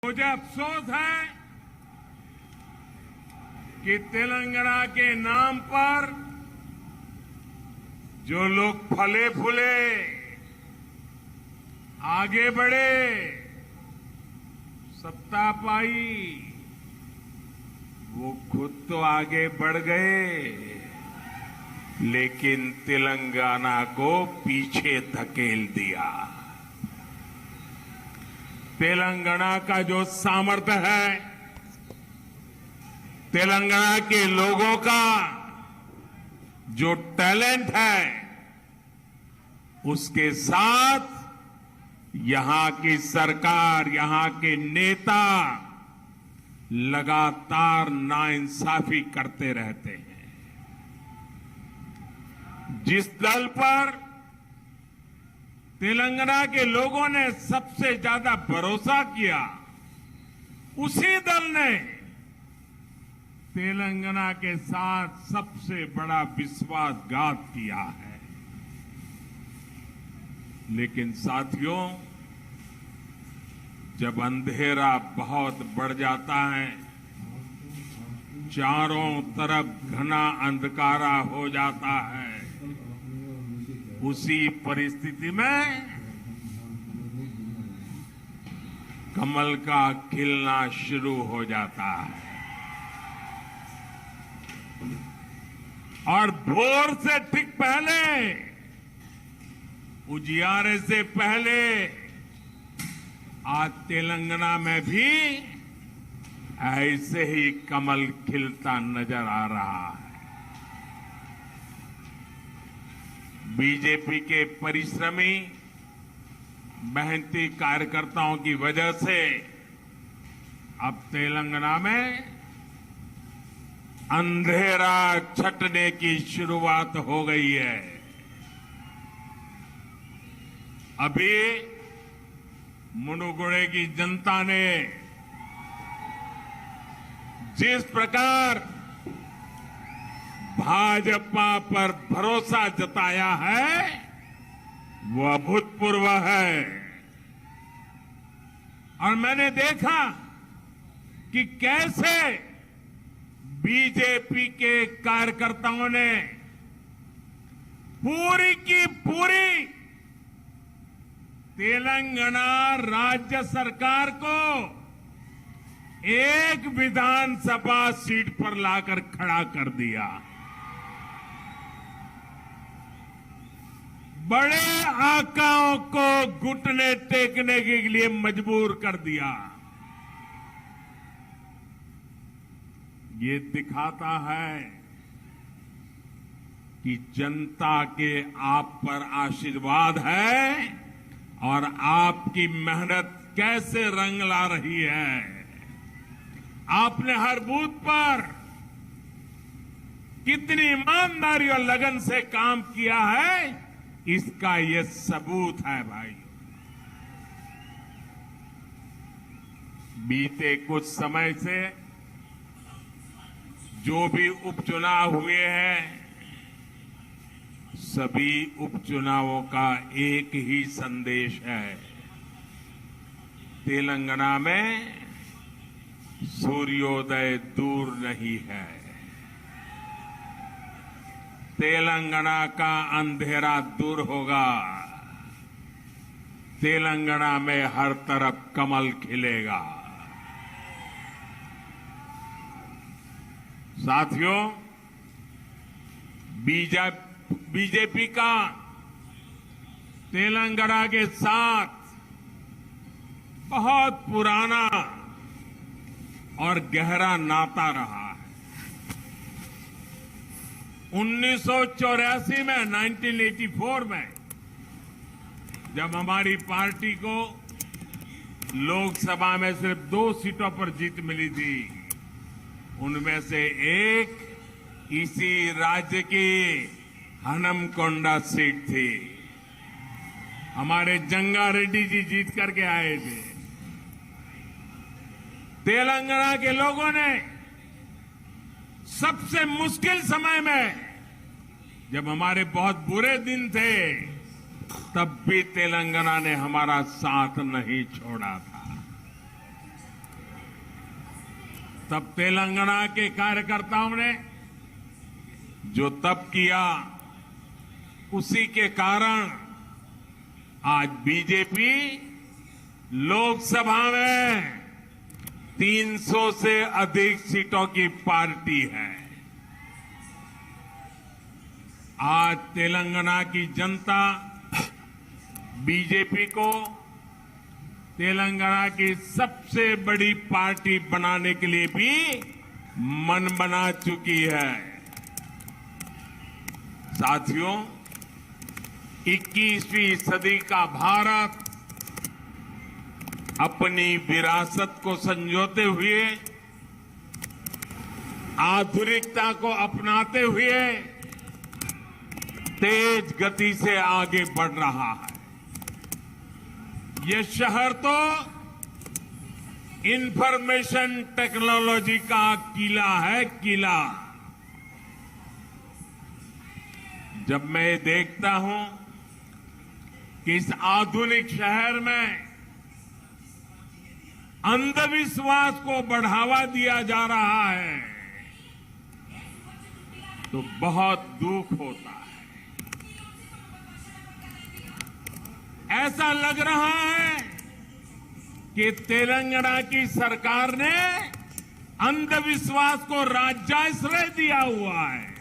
मुझे अफसोस है कि तेलंगाना के नाम पर जो लोग फले फूले आगे बढ़े, सत्ता पाई, वो खुद तो आगे बढ़ गए, लेकिन तेलंगाना को पीछे धकेल दिया। तेलंगाना का जो सामर्थ्य है, तेलंगाना के लोगों का जो टैलेंट है, उसके साथ यहां की सरकार, यहां के नेता लगातार नाइंसाफी करते रहते हैं। जिस दल पर तेलंगाना के लोगों ने सबसे ज्यादा भरोसा किया, उसी दल ने तेलंगाना के साथ सबसे बड़ा विश्वासघात किया है। लेकिन साथियों, जब अंधेरा बहुत बढ़ जाता है, चारों तरफ घना अंधकारा हो जाता है, उसी परिस्थिति में कमल का खिलना शुरू हो जाता है। और भोर से ठीक पहले, उजियारे से पहले आज तेलंगाना में भी ऐसे ही कमल खिलता नजर आ रहा है। बीजेपी के परिश्रमी, मेहनती कार्यकर्ताओं की वजह से अब तेलंगाना में अंधेरा छटने की शुरुआत हो गई है। अभी मुनुगुड़े की जनता ने जिस प्रकार भाजपा पर भरोसा जताया है, वो अभूतपूर्व है। और मैंने देखा कि कैसे बीजेपी के कार्यकर्ताओं ने पूरी की पूरी तेलंगाना राज्य सरकार को एक विधानसभा सीट पर लाकर खड़ा कर दिया। बड़े आकाओं को घुटने टेकने के लिए मजबूर कर दिया। ये दिखाता है कि जनता के आप पर आशीर्वाद है और आपकी मेहनत कैसे रंग ला रही है। आपने हर बूथ पर कितनी ईमानदारी और लगन से काम किया है, इसका ये सबूत है भाई। बीते कुछ समय से जो भी उपचुनाव हुए हैं, सभी उपचुनावों का एक ही संदेश है। तेलंगाना में सूर्योदय दूर नहीं है। तेलंगाना का अंधेरा दूर होगा। तेलंगाना में हर तरफ कमल खिलेगा। साथियों, बीजेपी का तेलंगाना के साथ बहुत पुराना और गहरा नाता रहा है। 1984 में, 1984 में जब हमारी पार्टी को लोकसभा में सिर्फ 2 सीटों पर जीत मिली थी, उनमें से एक इसी राज्य की हनमकोंडा सीट थी। हमारे जंगा रेड्डी जी जीत करके आए थे। तेलंगाना के लोगों ने सबसे मुश्किल समय में, जब हमारे बहुत बुरे दिन थे, तब भी तेलंगाना ने हमारा साथ नहीं छोड़ा था। तब तेलंगाना के कार्यकर्ताओं ने जो तब किया, उसी के कारण आज बीजेपी लोकसभा में 300 से अधिक सीटों की पार्टी है। आज तेलंगाना की जनता बीजेपी को तेलंगाना की सबसे बड़ी पार्टी बनाने के लिए भी मन बना चुकी है। साथियों, 21वीं सदी का भारत अपनी विरासत को संजोते हुए, आधुनिकता को अपनाते हुए तेज गति से आगे बढ़ रहा है। ये शहर तो इंफॉर्मेशन टेक्नोलॉजी का किला है, किला। जब मैं देखता हूं कि इस आधुनिक शहर में अंधविश्वास को बढ़ावा दिया जा रहा है, तो बहुत दुख होता है। ऐसा लग रहा है कि तेलंगाना की सरकार ने अंधविश्वास को राज्याश्रय दिया हुआ है।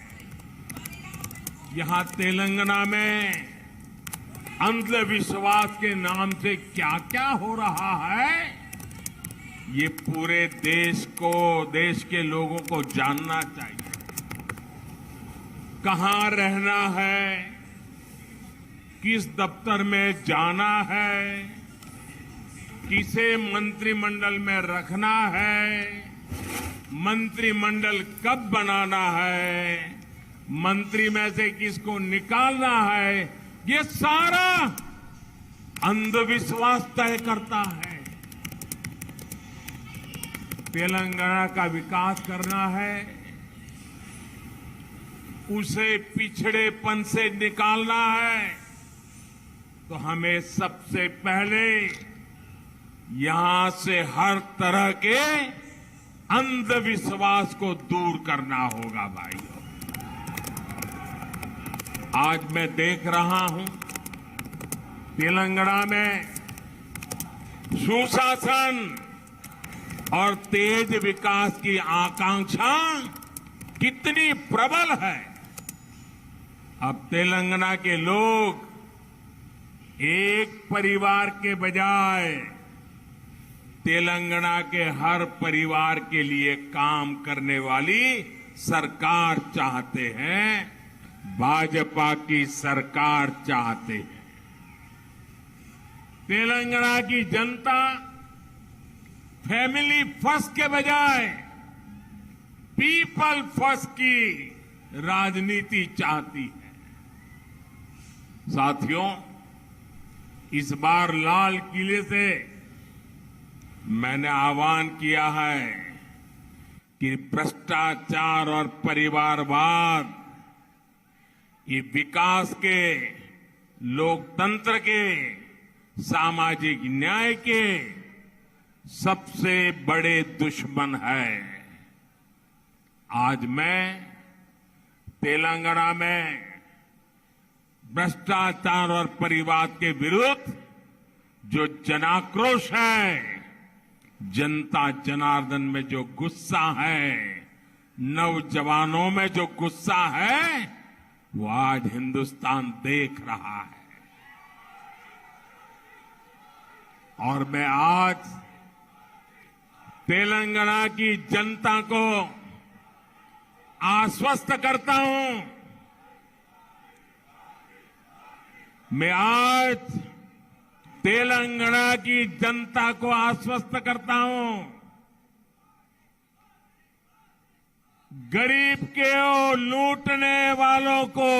यहां तेलंगाना में अंधविश्वास के नाम से क्या क्या हो रहा है, ये पूरे देश को, देश के लोगों को जानना चाहिए। कहां रहना है, किस दफ्तर में जाना है, किसे मंत्रिमंडल में रखना है, मंत्रिमंडल कब बनाना है, मंत्री में से किसको निकालना है, ये सारा अंधविश्वास तय करता है। तेलंगाना का विकास करना है, उसे पिछड़ेपन से निकालना है, तो हमें सबसे पहले यहां से हर तरह के अंधविश्वास को दूर करना होगा भाइयों। आज मैं देख रहा हूं तेलंगाना में सुशासन और तेज विकास की आकांक्षा कितनी प्रबल है। अब तेलंगाना के लोग एक परिवार के बजाय तेलंगाना के हर परिवार के लिए काम करने वाली सरकार चाहते हैं, भाजपा की सरकार चाहते हैं। तेलंगाना की जनता फैमिली फर्स्ट के बजाय पीपल फर्स्ट की राजनीति चाहती है। साथियों, इस बार लाल किले से मैंने आह्वान किया है कि भ्रष्टाचार और परिवारवाद, ये विकास के, लोकतंत्र के, सामाजिक न्याय के सबसे बड़े दुश्मन है। आज मैं तेलंगाना में भ्रष्टाचार और परिवाद के विरुद्ध जो जनाक्रोश है, जनता जनार्दन में जो गुस्सा है, नौजवानों में जो गुस्सा है, वो आज हिंदुस्तान देख रहा है। और मैं आज तेलंगाना की जनता को आश्वस्त करता हूं, मैं आज तेलंगाना की जनता को आश्वस्त करता हूं, गरीब के लूटने वालों को,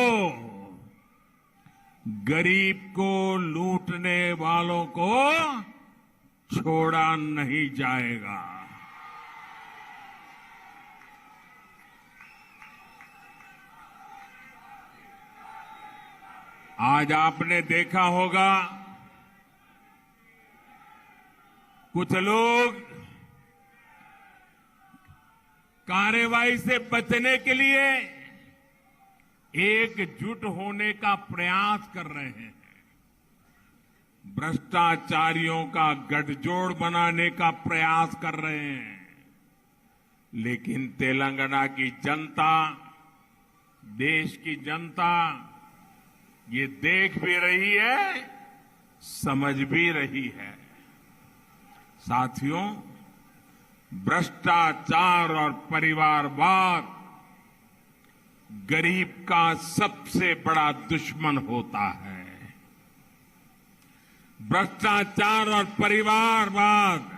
गरीब को लूटने वालों को छोड़ा नहीं जाएगा। आज आपने देखा होगा कुछ लोग कार्रवाई से बचने के लिए एकजुट होने का प्रयास कर रहे हैं। भ्रष्टाचारियों का गठजोड़ बनाने का प्रयास कर रहे हैं। लेकिन तेलंगाना की जनता, देश की जनता ये देख भी रही है, समझ भी रही है। साथियों, भ्रष्टाचार और परिवारवाद गरीब का सबसे बड़ा दुश्मन होता है। भ्रष्टाचार और परिवारवाद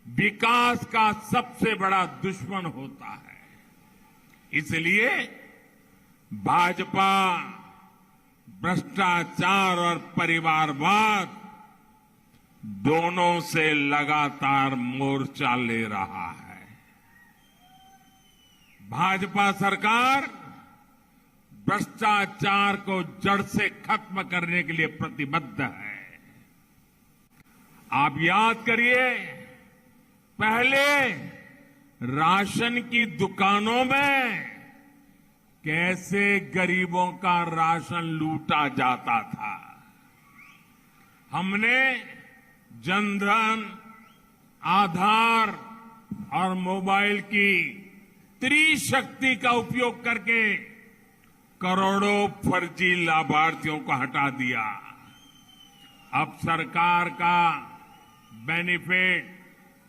विकास का सबसे बड़ा दुश्मन होता है। इसलिए भाजपा भ्रष्टाचार और परिवारवाद दोनों से लगातार मोर्चा ले रहा है। भाजपा सरकार भ्रष्टाचार को जड़ से खत्म करने के लिए प्रतिबद्ध है। आप याद करिए, पहले राशन की दुकानों में कैसे गरीबों का राशन लूटा जाता था। हमने जनधन, आधार और मोबाइल की त्रिशक्ति का उपयोग करके करोड़ों फर्जी लाभार्थियों को हटा दिया। अब सरकार का बेनिफिट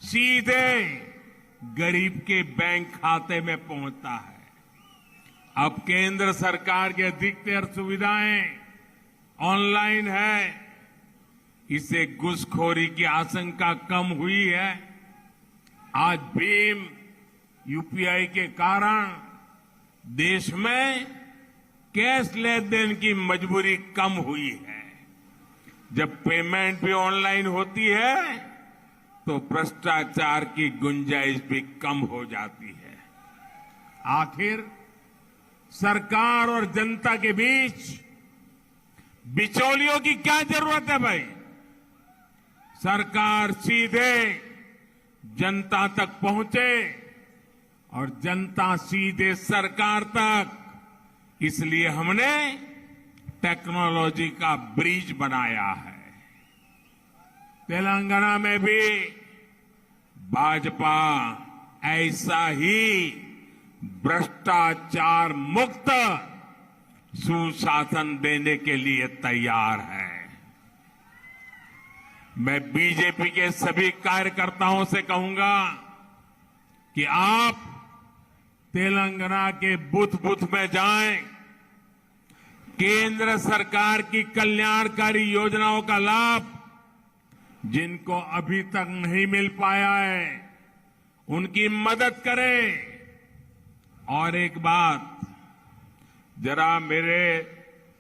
सीधे गरीब के बैंक खाते में पहुंचता है। अब केंद्र सरकार की अधिकतर सुविधाएं ऑनलाइन है। इससे घुसखोरी की आशंका कम हुई है। आज भीम यूपीआई के कारण देश में कैश लेन देन की मजबूरी कम हुई है। जब पेमेंट भी ऑनलाइन होती है तो भ्रष्टाचार की गुंजाइश भी कम हो जाती है। आखिर सरकार और जनता के बीच बिचौलियों की क्या जरूरत है भाई? सरकार सीधे जनता तक पहुंचे और जनता सीधे सरकार तक। इसलिए हमने टेक्नोलॉजी का ब्रिज बनाया है। तेलंगाना में भी भाजपा ऐसा ही भ्रष्टाचार मुक्त सुशासन देने के लिए तैयार है। मैं बीजेपी के सभी कार्यकर्ताओं से कहूंगा कि आप तेलंगाना के बूथ बूथ में जाएं, केंद्र सरकार की कल्याणकारी योजनाओं का लाभ जिनको अभी तक नहीं मिल पाया है उनकी मदद करें। और एक बात, जरा मेरे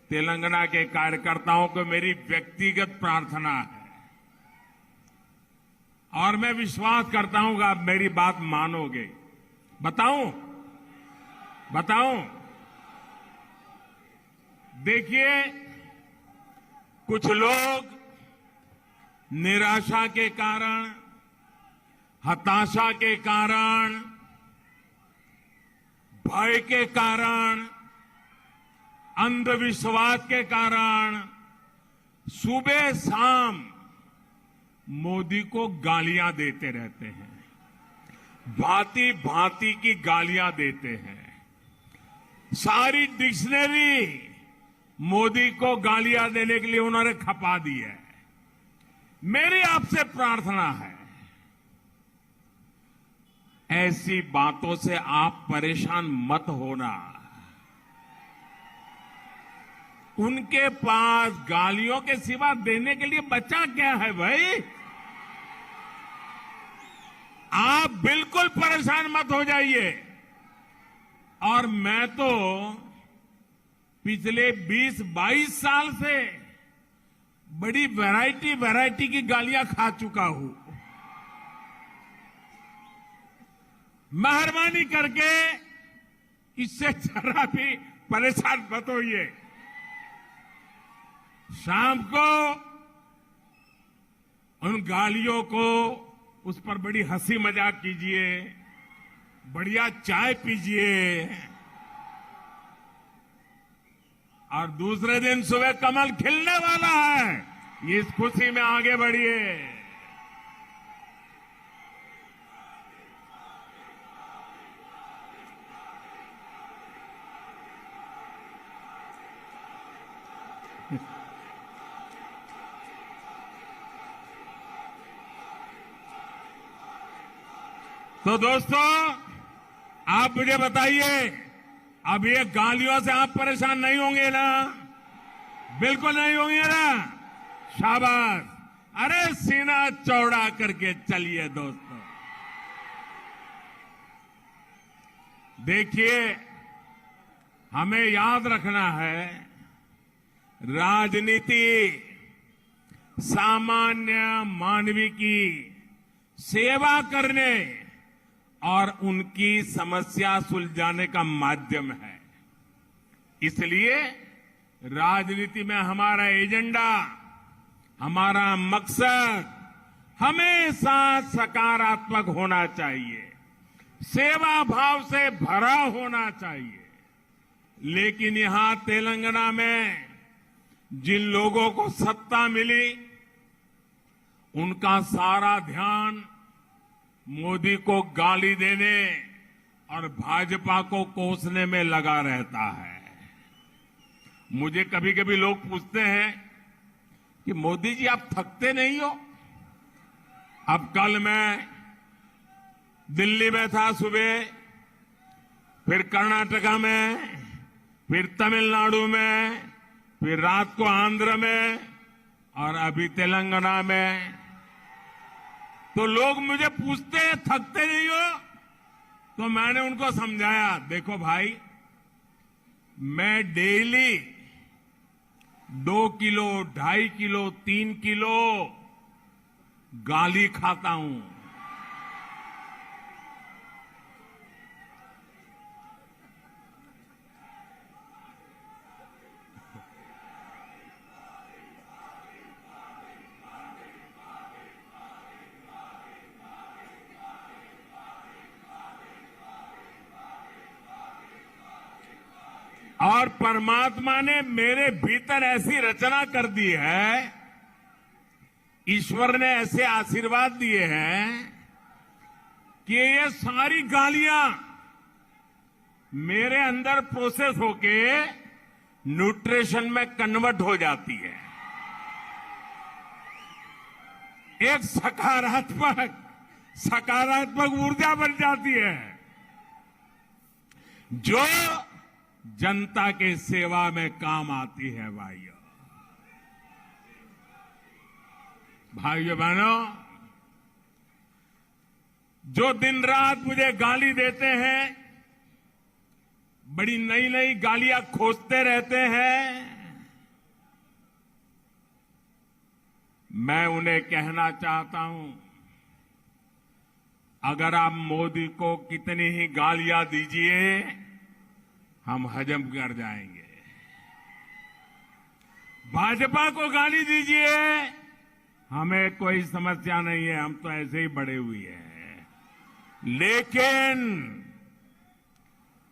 तेलंगाना के कार्यकर्ताओं को मेरी व्यक्तिगत प्रार्थना है और मैं विश्वास करता हूं कि आप मेरी बात मानोगे। बताऊं? देखिए, कुछ लोग निराशा के कारण, हताशा के कारण, भय के कारण, अंधविश्वास के कारण सुबह शाम मोदी को गालियां देते रहते हैं। भांति भांति की गालियां देते हैं। सारी डिक्शनरी मोदी को गालियां देने के लिए उन्होंने खपा दी है। मेरी आपसे प्रार्थना है, ऐसी बातों से आप परेशान मत होना। उनके पास गालियों के सिवा देने के लिए बचा क्या है भाई? आप बिल्कुल परेशान मत हो जाइए। और मैं तो पिछले 20-22 साल से बड़ी वैरायटी की गालियां खा चुका हूं। मेहरबानी करके इससे जरा भी परेशान मत होइए। शाम को उन गालियों को, उस पर बड़ी हंसी मजाक कीजिए, बढ़िया चाय पीजिए और दूसरे दिन सुबह कमल खिलने वाला है। इस खुशी में आगे बढ़िए। तो दोस्तों, आप मुझे बताइए, अब ये गालियों से आप परेशान नहीं होंगे ना? बिल्कुल नहीं होंगे ना? शाबाश। अरे सीना चौड़ा करके चलिए दोस्तों। देखिए, हमें याद रखना है, राजनीति सामान्य मानवी की सेवा करने और उनकी समस्या सुलझाने का माध्यम है। इसलिए राजनीति में हमारा एजेंडा, हमारा मकसद हमेशा सकारात्मक होना चाहिए, सेवा भाव से भरा होना चाहिए। लेकिन यहां तेलंगाना में जिन लोगों को सत्ता मिली, उनका सारा ध्यान मोदी को गाली देने और भाजपा को कोसने में लगा रहता है। मुझे कभी कभी लोग पूछते हैं कि मोदी जी आप थकते नहीं हो? अब कल मैं दिल्ली में था सुबह, फिर कर्नाटका में, फिर तमिलनाडु में, फिर रात को आंध्र में और अभी तेलंगाना में। तो लोग मुझे पूछते हैं थकते नहीं हो? तो मैंने उनको समझाया, देखो भाई, मैं डेली 2 किलो, 2.5 किलो, 3 किलो गाली खाता हूं। और परमात्मा ने मेरे भीतर ऐसी रचना कर दी है, ईश्वर ने ऐसे आशीर्वाद दिए हैं कि ये सारी गालियां मेरे अंदर प्रोसेस होके न्यूट्रिशन में कन्वर्ट हो जाती है। एक सकारात्मक ऊर्जा बन जाती है, जो जनता के सेवा में काम आती है। भाइयों बहनों, जो दिन रात मुझे गाली देते हैं, बड़ी नई नई गालियां खोजते रहते हैं, मैं उन्हें कहना चाहता हूं, अगर आप मोदी को कितनी ही गालियां दीजिए, हम हजम कर जाएंगे। भाजपा को गाली दीजिए, हमें कोई समस्या नहीं है, हम तो ऐसे ही बड़े हुए हैं। लेकिन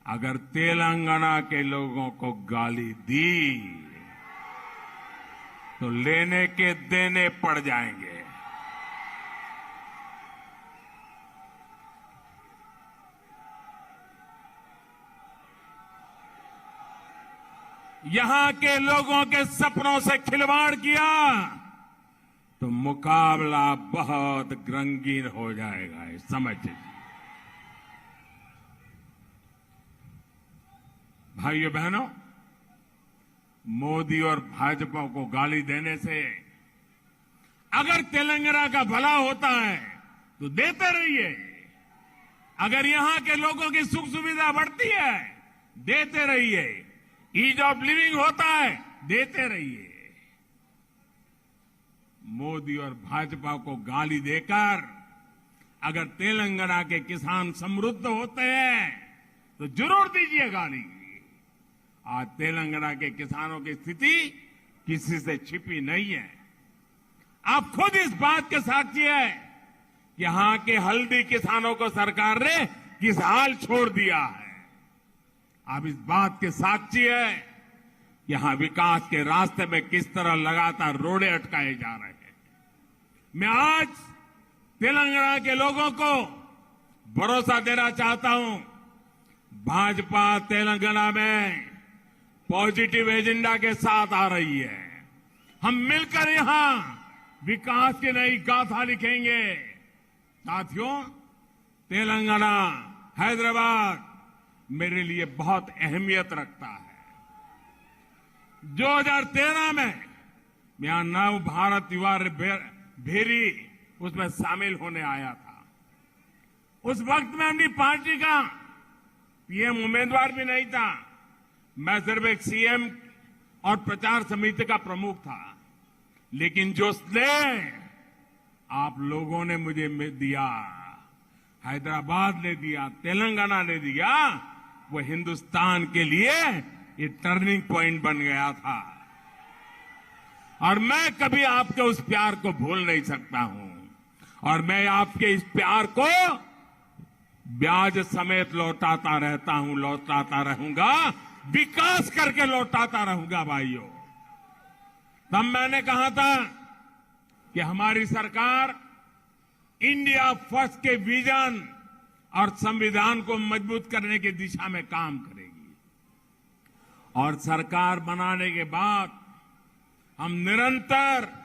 अगर तेलंगाना के लोगों को गाली दी, तो लेने के देने पड़ जाएंगे। यहां के लोगों के सपनों से खिलवाड़ किया तो मुकाबला बहुत रंगीन हो जाएगा, समझ लीजिए। भाइयों बहनों, मोदी और भाजपा को गाली देने से अगर तेलंगाना का भला होता है तो देते रहिए। अगर यहां के लोगों की सुख सुविधा बढ़ती है, देते रहिए। ईज ऑफ लिविंग होता है, देते रहिए। मोदी और भाजपा को गाली देकर अगर तेलंगाना के किसान समृद्ध होते हैं तो जरूर दीजिए गाली। आज तेलंगाना के किसानों की स्थिति किसी से छिपी नहीं है। आप खुद इस बात के साक्षी है कि यहां के हल्दी किसानों को सरकार ने किस हाल छोड़ दिया है। आप इस बात के साक्षी है कि यहां विकास के रास्ते में किस तरह लगातार रोड़े अटकाए जा रहे हैं। मैं आज तेलंगाना के लोगों को भरोसा देना चाहता हूं, भाजपा तेलंगाना में पॉजिटिव एजेंडा के साथ आ रही है। हम मिलकर यहां विकास की नई गाथा लिखेंगे। साथियों, तेलंगाना, हैदराबाद मेरे लिए बहुत अहमियत रखता है। 2013 में यहां नव भारत युवा भेरी उसमें शामिल होने आया था। उस वक्त में अपनी पार्टी का पीएम उम्मीदवार भी नहीं था। मैं सिर्फ एक सीएम और प्रचार समिति का प्रमुख था। लेकिन जो स्नेह आप लोगों ने मुझे दिया, हैदराबाद ने दिया, तेलंगाना ने दिया, वो हिंदुस्तान के लिए ये टर्निंग पॉइंट बन गया था। और मैं कभी आपके उस प्यार को भूल नहीं सकता हूं। और मैं आपके इस प्यार को ब्याज समेत लौटाता रहता हूं, लौटाता रहूंगा, विकास करके लौटाता रहूंगा भाइयों। तब मैंने कहा था कि हमारी सरकार इंडिया फर्स्ट के विजन और संविधान को मजबूत करने की दिशा में काम करेगी। और सरकार बनाने के बाद हम निरंतर